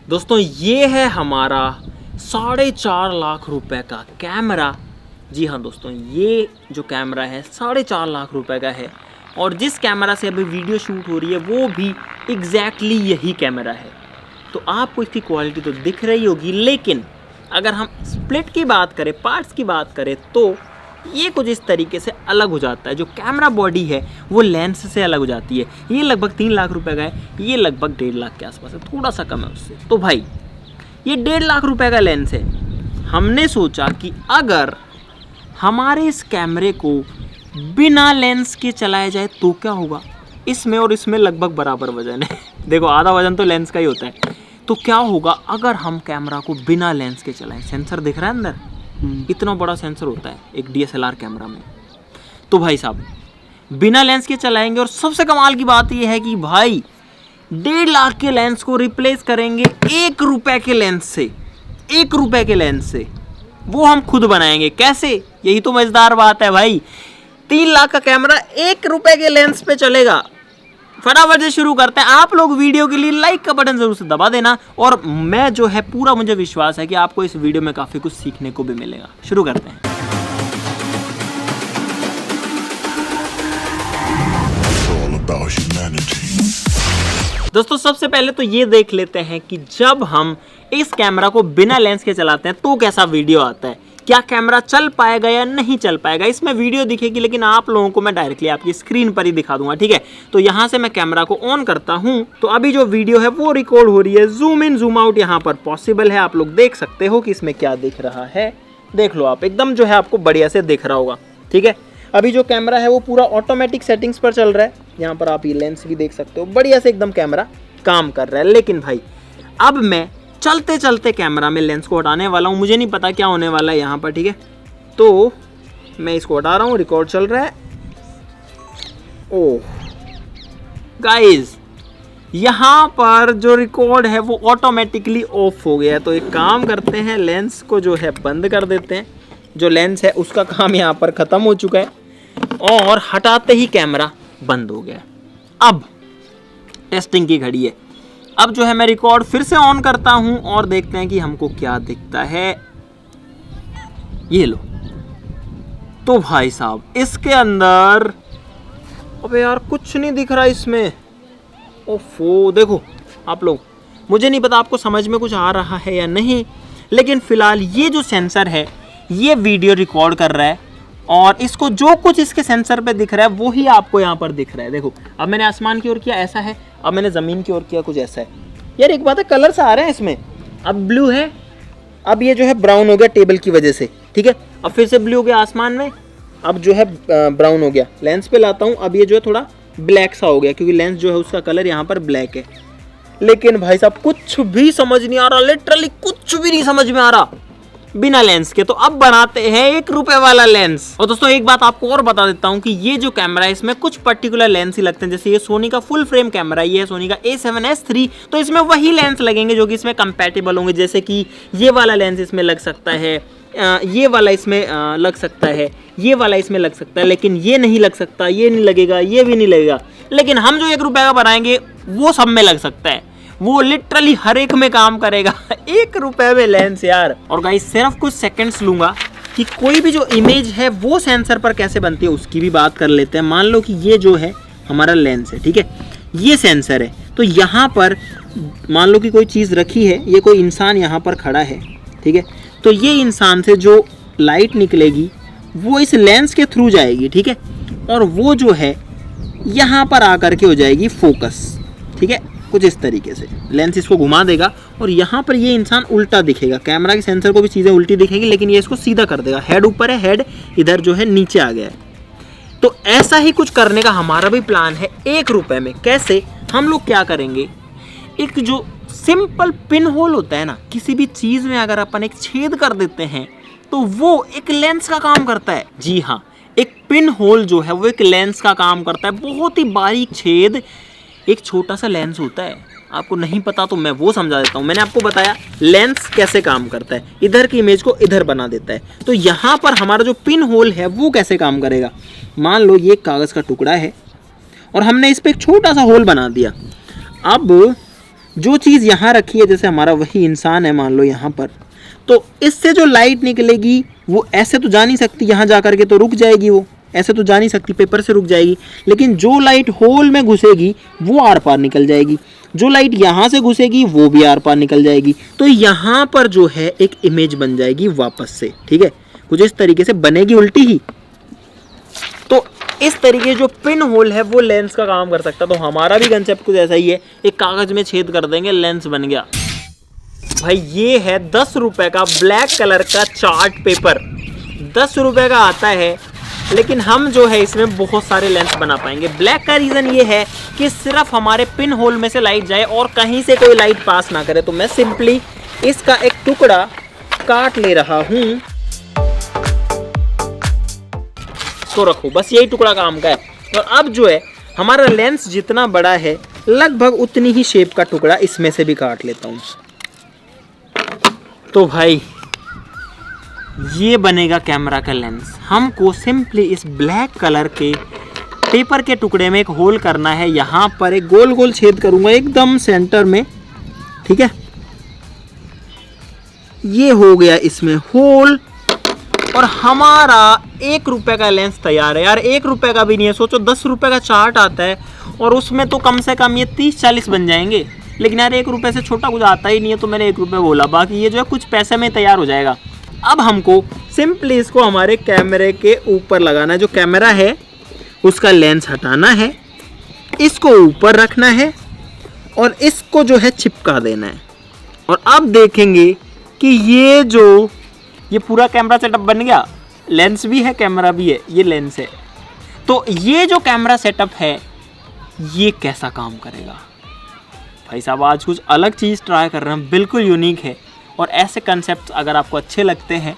दोस्तों ये है हमारा 4.5 लाख रुपए का कैमरा। जी हाँ दोस्तों, ये जो कैमरा है 4.5 लाख रुपए का है और जिस कैमरा से अभी वीडियो शूट हो रही है वो भी एग्जैक्टली यही कैमरा है। तो आपको इसकी क्वालिटी तो दिख रही होगी, लेकिन अगर हम स्प्लिट की बात करें, पार्ट्स की बात करें, तो ये कुछ इस तरीके से अलग हो जाता है। जो कैमरा बॉडी है वो लेंस से अलग हो जाती है। ये लगभग 3 लाख रुपए का है, ये लगभग 1.5 लाख के आसपास है, थोड़ा सा कम है उससे। तो भाई ये 1.5 लाख रुपए का लेंस है। हमने सोचा कि अगर हमारे इस कैमरे को बिना लेंस के चलाया जाए तो क्या होगा। इसमें और इसमें लगभग बराबर वजन है देखो, आधा वजन तो लेंस का ही होता है। तो क्या होगा अगर हम कैमरा को बिना लेंस के चलाएं। सेंसर दिख रहा है अंदर, इतना बड़ा सेंसर होता है एक DSLR कैमरा में। तो भाई साहब बिना लेंस के चलाएंगे और सबसे कमाल की बात यह है कि भाई 1.5 लाख के लेंस को रिप्लेस करेंगे 1 रुपए के लेंस से। 1 रुपए के लेंस से वो हम खुद बनाएंगे। कैसे? यही तो मजेदार बात है भाई। 3 लाख का कैमरा 1 रुपए के लेंस पे चलेगा। फटाफट से शुरू करते हैं। आप लोग वीडियो के लिए लाइक का बटन जरूर से दबा देना और मैं जो है पूरा मुझे विश्वास है कि आपको इस वीडियो में काफ़ी कुछ सीखने को भी मिलेगा। शुरू करते हैं। दोस्तों सबसे पहले तो ये देख लेते हैं कि जब हम इस कैमरा को बिना लेंस के चलाते हैं तो कैसा वीडियो आता है। क्या कैमरा चल पाएगा या नहीं चल पाएगा, इसमें वीडियो दिखेगी, लेकिन आप लोगों को मैं डायरेक्टली आपकी स्क्रीन पर ही दिखा दूंगा। ठीक है, तो यहाँ से मैं कैमरा को ऑन करता हूँ। तो अभी जो वीडियो है वो रिकॉर्ड हो रही है। जूम इन जूम आउट यहाँ पर पॉसिबल है। आप लोग देख सकते हो कि इसमें क्या दिख रहा है। देख लो आप, एकदम जो है आपको बढ़िया से दिख रहा होगा। ठीक है, अभी जो कैमरा है वो पूरा ऑटोमेटिक सेटिंग्स पर चल रहा है। यहाँ पर आप ये लेंस भी देख सकते हो, बढ़िया से एकदम कैमरा काम कर रहा है। लेकिन भाई अब मैं चलते चलते कैमरा में लेंस को हटाने वाला हूँ। मुझे नहीं पता क्या होने वाला है यहाँ पर। ठीक है, तो मैं इसको हटा रहा हूँ। रिकॉर्ड चल रहा है। ओह गाइस, यहाँ पर जो रिकॉर्ड है वो ऑटोमेटिकली ऑफ हो गया है। तो एक काम करते हैं, लेंस को जो है बंद कर देते हैं। जो लेंस है उसका काम यहाँ पर ख़त्म हो चुका है और हटाते ही कैमरा बंद हो गया। अब टेस्टिंग की घड़ी है। अब जो है मैं रिकॉर्ड फिर से ऑन करता हूं और देखते हैं कि हमको क्या दिखता है। ये लो। तो भाई साहब इसके अंदर, अबे यार कुछ नहीं दिख रहा इसमें। ओफो, देखो आप लोग, मुझे नहीं पता आपको समझ में कुछ आ रहा है या नहीं, लेकिन फिलहाल ये जो सेंसर है ये वीडियो रिकॉर्ड कर रहा है और इसको जो कुछ इसके सेंसर पे दिख रहा है वो ही आपको यहाँ पर दिख रहा है। देखो, अब मैंने आसमान की ओर किया, ऐसा है। अब मैंने ज़मीन की ओर किया, कुछ ऐसा है। यार एक बात है, कलर से आ रहे हैं इसमें। अब ब्लू है, अब ये जो है ब्राउन हो गया टेबल की वजह से। ठीक है, अब फिर से ब्लू हो गया आसमान में, अब जो है ब्राउन हो गया। लेंस पे लाता हूँ, अब ये जो है थोड़ा ब्लैक सा हो गया क्योंकि लेंस जो है उसका कलर यहाँ पर ब्लैक है। लेकिन भाई साहब कुछ भी समझ नहीं आ रहा, लिटरली कुछ भी नहीं समझ में आ रहा बिना लेंस के। तो अब बनाते हैं 1 रुपए वाला लेंस। और दोस्तों एक बात आपको और बता देता हूं कि ये जो कैमरा है इसमें कुछ पर्टिकुलर लेंस ही लगते हैं। जैसे ये सोनी का फुल फ्रेम कैमरा, ये है सोनी का A7S3, तो इसमें वही लेंस लगेंगे जो कि इसमें कंपैटिबल होंगे। जैसे कि ये वाला लेंस इसमें लग सकता है, ये वाला इसमें लग सकता है, ये वाला इसमें लग सकता है, लेकिन ये नहीं लग सकता, ये नहीं लगेगा, ये भी नहीं लगेगा। लेकिन हम जो 1 रुपए का बनाएंगे वो सब में लग सकता है, वो लिटरली हर एक में काम करेगा। 1 रुपए में लेंस यार। और गाइस सिर्फ कुछ सेकंड्स लूंगा कि कोई भी जो इमेज है वो सेंसर पर कैसे बनती है उसकी भी बात कर लेते हैं। मान लो कि ये जो है हमारा लेंस है, ठीक है, ये सेंसर है। तो यहाँ पर मान लो कि कोई चीज़ रखी है, ये कोई इंसान यहाँ पर खड़ा है, ठीक है, तो ये इंसान से जो लाइट निकलेगी वो इस लेंस के थ्रू जाएगी, ठीक है, और वो जो है यहाँ पर आकर के हो जाएगी फोकस। ठीक है, कुछ इस तरीके से लेंस इसको घुमा देगा और यहाँ पर ये इंसान उल्टा दिखेगा। कैमरा के सेंसर को भी चीज़ें उल्टी दिखेगी, लेकिन ये इसको सीधा कर देगा। हेड ऊपर है, हेड इधर जो है नीचे आ गया है। तो ऐसा ही कुछ करने का हमारा भी प्लान है 1 रुपए में। कैसे? हम लोग क्या करेंगे, एक जो सिंपल पिन होल होता है ना, किसी भी चीज़ में अगर अपन एक छेद कर देते हैं तो वो एक लेंस का काम करता है। जी हाँ, एक पिन होल जो है वो एक लेंस का काम करता है। बहुत ही बारीक छेद एक छोटा सा लेंस होता है। आपको नहीं पता तो मैं वो समझा देता हूँ। मैंने आपको बताया लेंस कैसे काम करता है, इधर की इमेज को इधर बना देता है। तो यहाँ पर हमारा जो पिन होल है वो कैसे काम करेगा। मान लो ये कागज़ का टुकड़ा है और हमने इस पर एक छोटा सा होल बना दिया। अब जो चीज़ यहाँ रखी है, जैसे हमारा वही इंसान है मान लो यहाँ पर, तो इससे जो लाइट निकलेगी वो ऐसे तो जा नहीं सकती, यहाँ जा करके तो रुक जाएगी, वो ऐसे तो जा नहीं सकती, पेपर से रुक जाएगी। लेकिन जो लाइट होल में घुसेगी वो आर पार निकल जाएगी, जो लाइट यहाँ से घुसेगी वो भी आर पार निकल जाएगी। तो यहाँ पर जो है एक इमेज बन जाएगी वापस से, ठीक है, कुछ इस तरीके से बनेगी उल्टी ही। तो इस तरीके जो पिन होल है वो लेंस का काम कर सकता है। तो हमारा भी कंसेप्ट कुछ ऐसा ही है, एक कागज में छेद कर देंगे, लेंस बन गया। भाई ये है 10 रुपए का ब्लैक कलर का चार्ट पेपर, 10 रुपए का आता है, लेकिन हम जो है इसमें बहुत सारे लेंस बना पाएंगे। ब्लैक का रीज़न ये है कि सिर्फ हमारे पिन होल में से लाइट जाए और कहीं से कोई लाइट पास ना करे। तो मैं सिंपली इसका एक टुकड़ा काट ले रहा हूँ, इसको रखो, बस यही टुकड़ा काम का है। और अब जो है हमारा लेंस जितना बड़ा है लगभग उतनी ही शेप का टुकड़ा इसमें से भी काट लेता हूँ। तो भाई ये बनेगा कैमरा का लेंस। हमको सिंपली इस ब्लैक कलर के पेपर के टुकड़े में एक होल करना है, यहाँ पर एक गोल गोल छेद करूँगा एकदम सेंटर में, ठीक है, ये हो गया इसमें होल और हमारा 1 रुपए का लेंस तैयार है। यार 1 रुपए का भी नहीं है, सोचो 10 रुपए का चार्ट आता है और उसमें तो कम से कम ये 30-40 बन जाएंगे, लेकिन यार 1 रुपए से छोटा कुछ आता ही नहीं है, तो मैंने 1 रुपए बोला, बाकी ये जो है कुछ पैसे में तैयार हो जाएगा। अब हमको सिंपली इसको हमारे कैमरे के ऊपर लगाना है, जो कैमरा है उसका लेंस हटाना है, इसको ऊपर रखना है और इसको जो है चिपका देना है। और अब देखेंगे कि ये पूरा कैमरा सेटअप बन गया, लेंस भी है कैमरा भी है, ये लेंस है। तो ये जो कैमरा सेटअप है ये कैसा काम करेगा भाई साहब, आज कुछ अलग चीज़ ट्राई कर रहे हैं, बिल्कुल यूनिक है। और ऐसे कंसेप्ट अगर आपको अच्छे लगते हैं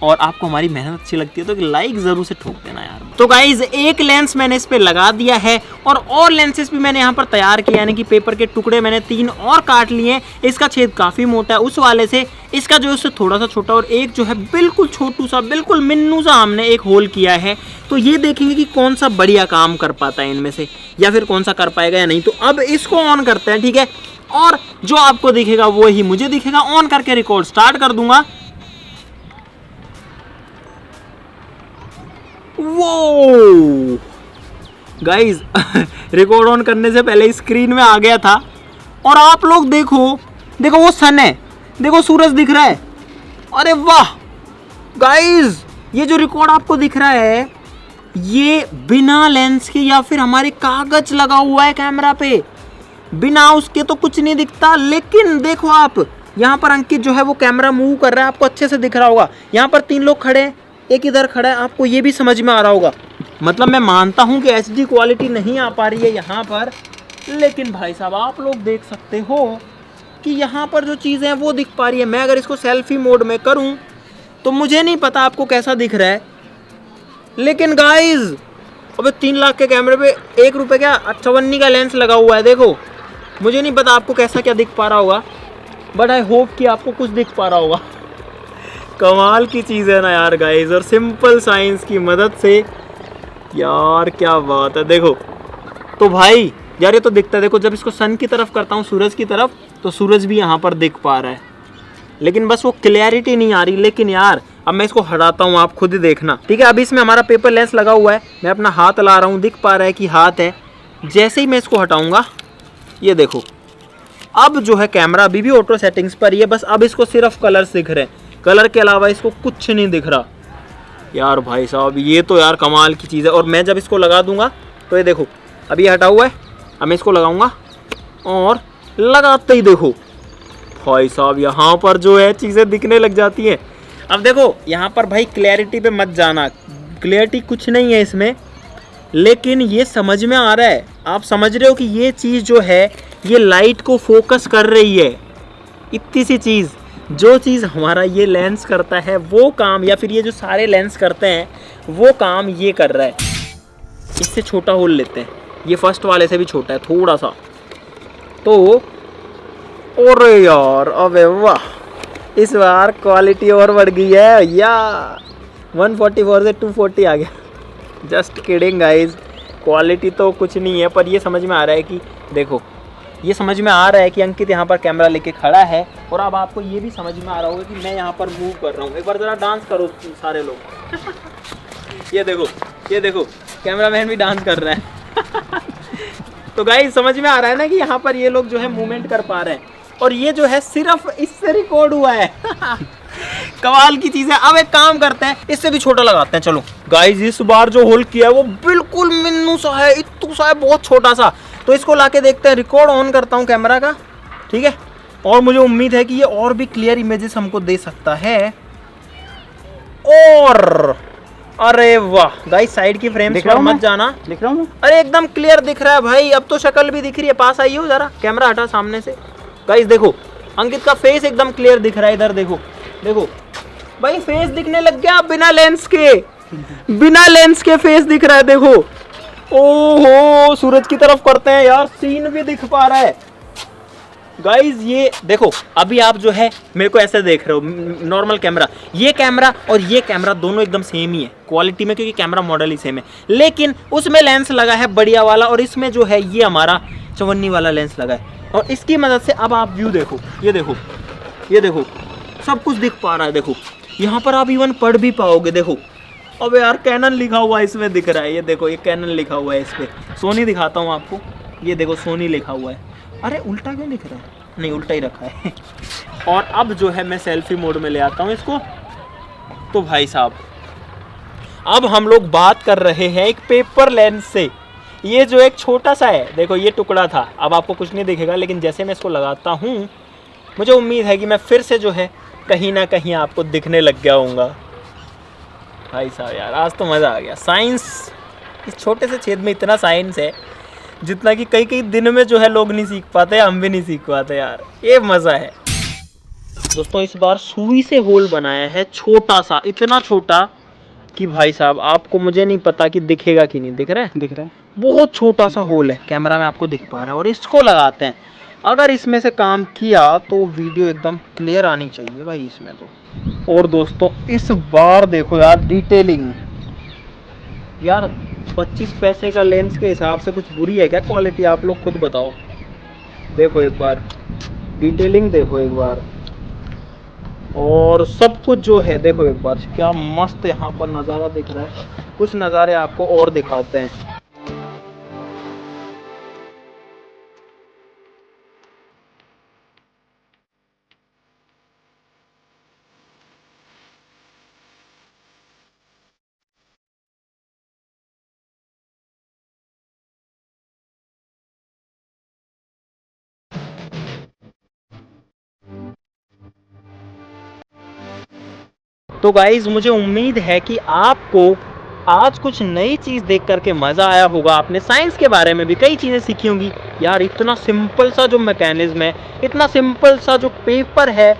और आपको हमारी मेहनत अच्छी लगती है तो लाइक ज़रूर से ठोक देना यार। तो गाइज एक लेंस मैंने इस पे लगा दिया है और लेंसेस भी मैंने यहाँ पर तैयार किया, यानी कि पेपर के टुकड़े मैंने 3 और काट लिए। इसका छेद काफ़ी मोटा है उस वाले से, इसका जो है उससे थोड़ा सा छोटा, और एक जो है बिल्कुल छोटू सा, बिल्कुल मिन्नू सा हमने एक होल किया है। तो ये देखेंगे कि कौन सा बढ़िया काम कर पाता है इनमें से, या फिर कौन सा कर पाएगा या नहीं। तो अब इसको ऑन करते हैं, ठीक है, और जो आपको दिखेगा वो ही मुझे दिखेगा। ऑन करके रिकॉर्ड स्टार्ट कर दूंगा। वो गाइज रिकॉर्ड ऑन करने से पहले स्क्रीन में आ गया था और आप लोग देखो वो सन है, देखो सूरज दिख रहा है। अरे वाह गाइज, ये जो रिकॉर्ड आपको दिख रहा है ये बिना लेंस के या फिर हमारे कागज लगा हुआ है कैमरा पे, बिना उसके तो कुछ नहीं दिखता। लेकिन देखो आप यहाँ पर अंकित जो है वो कैमरा मूव कर रहा है, आपको अच्छे से दिख रहा होगा। यहाँ पर 3 लोग खड़े हैं, एक इधर खड़ा है, आपको ये भी समझ में आ रहा होगा। मतलब मैं मानता हूँ कि HD क्वालिटी नहीं आ पा रही है यहाँ पर, लेकिन भाई साहब आप लोग देख सकते हो कि यहाँ पर जो चीज़ें हैं वो दिख पा रही है। मैं अगर इसको सेल्फी मोड में करूँ तो मुझे नहीं पता आपको कैसा दिख रहा है, लेकिन गाइज अबे 3 लाख के कैमरे पे 1 रुपये क्या 58 का लेंस लगा हुआ है। देखो मुझे नहीं पता आपको कैसा क्या दिख पा रहा होगा, बट आई होप कि आपको कुछ दिख पा रहा होगा। कमाल की चीज़ है ना यार गाइज, और सिंपल साइंस की मदद से यार क्या बात है। देखो तो भाई यार ये तो दिखता है, देखो जब इसको सन की तरफ करता हूँ, सूरज की तरफ, तो सूरज भी यहाँ पर दिख पा रहा है, लेकिन बस वो क्लैरिटी नहीं आ रही। लेकिन यार अब मैं इसको हटाता हूँ, आप खुद ही देखना, ठीक है। अभी इसमें हमारा पेपर लेंस लगा हुआ है, मैं अपना हाथ ला रहा हूँ, दिख पा रहा है कि हाथ है। जैसे ही मैं इसको हटाऊँगा ये देखो, अब जो है कैमरा अभी भी ऑटो सेटिंग्स पर ही है, बस अब इसको सिर्फ कलर्स दिख रहे हैं, कलर के अलावा इसको कुछ नहीं दिख रहा। यार भाई साहब ये तो यार कमाल की चीज़ है। और मैं जब इसको लगा दूंगा तो ये देखो अभी हटा हुआ है, अब मैं इसको लगाऊंगा और लगाते ही देखो भाई साहब यहाँ पर जो है चीज़ें दिखने लग जाती हैं। अब देखो यहाँ पर भाई क्लैरिटी पे मत जाना, क्लैरिटी कुछ नहीं है इसमें, लेकिन ये समझ में आ रहा है, आप समझ रहे हो कि ये चीज़ जो है ये लाइट को फोकस कर रही है। इतनी सी चीज़, जो चीज़ हमारा ये लेंस करता है वो काम, या फिर ये जो सारे लेंस करते हैं वो काम ये कर रहा है। इससे छोटा होल लेते हैं, ये फर्स्ट वाले से भी छोटा है थोड़ा सा। तो अरे यार अबे वाह, इस बार क्वालिटी और बढ़ गई है यार, 144 से 240 आ गया। जस्ट किडिंग गाइज, क्वालिटी तो कुछ नहीं है, पर ये समझ में आ रहा है कि देखो ये समझ में आ रहा है कि अंकित यहाँ पर कैमरा लेके खड़ा है, और अब आपको ये भी समझ में आ रहा होगा कि मैं यहाँ पर मूव कर रहा हूँ। एक बार ज़रा डांस करो सारे लोग। ये देखो कैमरामैन भी डांस कर रहा है। तो गाइस समझ में आ रहा है ना कि यहाँ पर ये लोग जो है मूवमेंट कर पा रहे हैं, और ये जो है सिर्फ इससे रिकॉर्ड हुआ है। कमाल की चीज है। अब एक काम करते हैं, इससे भी छोटा लगाते हैं। चलो गाइस, इस बार जो होल किया है वो बिल्कुल मिन्नू सा है, इत्तू सा है, बहुत छोटा सा। तो इसको लाके देखते हैं। रिकॉर्ड ऑन करता हूँ कैमरा का, ठीक है, और मुझे उम्मीद है कि ये और भी क्लियर इमेजेस हमको दे सकता है। और अरे वाह गाइस, साइड की फ्रेम्स पर मत जाना। दिख रहा हूँ? अरे एकदम क्लियर दिख रहा है भाई, अब तो शक्ल भी दिख रही है। पास आइए जरा, कैमरा हटा सामने से। गाइस देखो, अंकित का फेस एकदम क्लियर दिख रहा है। इधर देखो भाई, फेस दिखने लग गया बिना लेंस के फेस दिख रहा है। देखो, ओहो, सूरज की तरफ करते हैं यार, सीन भी दिख पा रहा है। गाइज ये देखो, अभी आप जो है मेरे को ऐसे देख रहे हो, नॉर्मल कैमरा, ये कैमरा और ये कैमरा दोनों एकदम सेम ही है क्वालिटी में, क्योंकि कैमरा मॉडल ही सेम है, लेकिन उसमें लेंस लगा है बढ़िया वाला, और इसमें जो है ये हमारा 54 वाला लेंस लगा है। और इसकी मदद से अब आप व्यू देखो, ये देखो सब कुछ दिख पा रहा है। देखो यहाँ पर आप इवन पढ़ भी पाओगे। देखो, अब यार कैनन लिखा हुआ है इसमें दिख रहा है। ये देखो, ये कैनन लिखा हुआ है इस पे। सोनी दिखाता हूँ आपको, ये देखो सोनी लिखा हुआ है। अरे उल्टा क्यों लिख रहा है? नहीं, उल्टा ही रखा है। और अब जो है मैं सेल्फी मोड में ले आता हूँ इसको। तो भाई साहब, अब हम लोग बात कर रहे हैं एक पेपर लेंस से। ये जो एक छोटा सा है, देखो ये टुकड़ा था, अब आपको कुछ नहीं दिखेगा, लेकिन जैसे मैं इसको लगाता हूँ मुझे उम्मीद है कि मैं फिर से जो है कहीं ना कहीं आपको दिखने लग गया होऊंगा। भाई साहब यार, आज तो मज़ा आ गया। साइंस, इस छोटे से छेद में इतना साइंस है जितना कि कई दिन में जो है लोग नहीं सीख पाते, हम भी नहीं सीख पाते यार, ये मज़ा है। दोस्तों इस बार सुई से होल बनाया है, छोटा सा, इतना छोटा कि भाई साहब आपको, मुझे नहीं पता कि दिखेगा कि नहीं। दिख रहा है? दिख रहा है। बहुत छोटा सा होल है, कैमरा में आपको दिख पा रहा है। और इसको लगाते हैं, अगर इसमें से काम किया तो वीडियो एकदम क्लियर आनी चाहिए भाई इसमें तो। और दोस्तों इस बार देखो यार, डिटेलिंग यार, 25 पैसे का लेंस के हिसाब से कुछ बुरी है क्या क्वालिटी? आप लोग खुद बताओ। देखो एक बार डिटेलिंग, देखो एक बार, और सब कुछ जो है देखो एक बार, क्या मस्त यहाँ पर नज़ारा दिख रहा है। कुछ नज़ारे आपको और दिखाते हैं। तो गाइज मुझे उम्मीद है कि आपको आज कुछ नई चीज़ देख करके मज़ा आया होगा। आपने साइंस के बारे में भी कई चीज़ें सीखी होंगी। यार इतना सिंपल सा जो मैकेनिज्म है, इतना सिंपल सा जो पेपर है,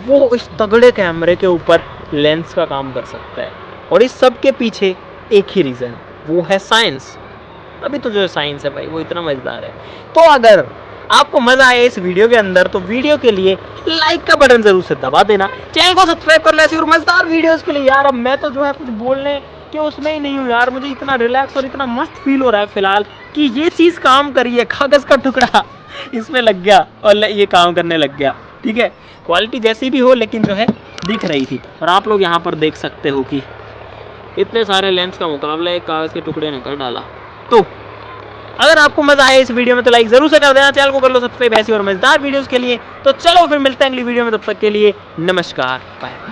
वो इस तगड़े कैमरे के ऊपर लेंस का काम कर सकता है। और इस सब के पीछे एक ही रीज़न, वो है साइंस। अभी तो जो साइंस है भाई वो इतना मज़ेदार है। तो अगर आपको मजा आया इस वीडियो के अंदर तो वीडियो के लिए लाइक का बटन जरूर से दबा देना, चैनल को सब्सक्राइब कर लो ऐसी और मजेदार वीडियोस के लिए। यार अब मैं तो जो है कुछ बोलने के उसमें ही नहीं हूँ यार, मुझे इतना रिलैक्स और इतना मस्त फील हो रहा है फिलहाल कि ये चीज़ काम करी है, कागज़ का टुकड़ा इसमें लग गया और ये काम करने लग गया। ठीक है, क्वालिटी जैसी भी हो लेकिन जो है दिख रही थी। और आप लोग यहाँ पर देख सकते हो कि इतने सारे लेंस का मुकाबला एक कागज़ के टुकड़े ने कर डाला। तो अगर आपको मजा आया इस वीडियो में तो लाइक जरूर से कर देना, चैनल को कर लो सब्सक्राइब ऐसी और मजेदार वीडियोस के लिए। तो चलो फिर मिलते हैं अगली वीडियो में, तब तक के लिए नमस्कार, बाय।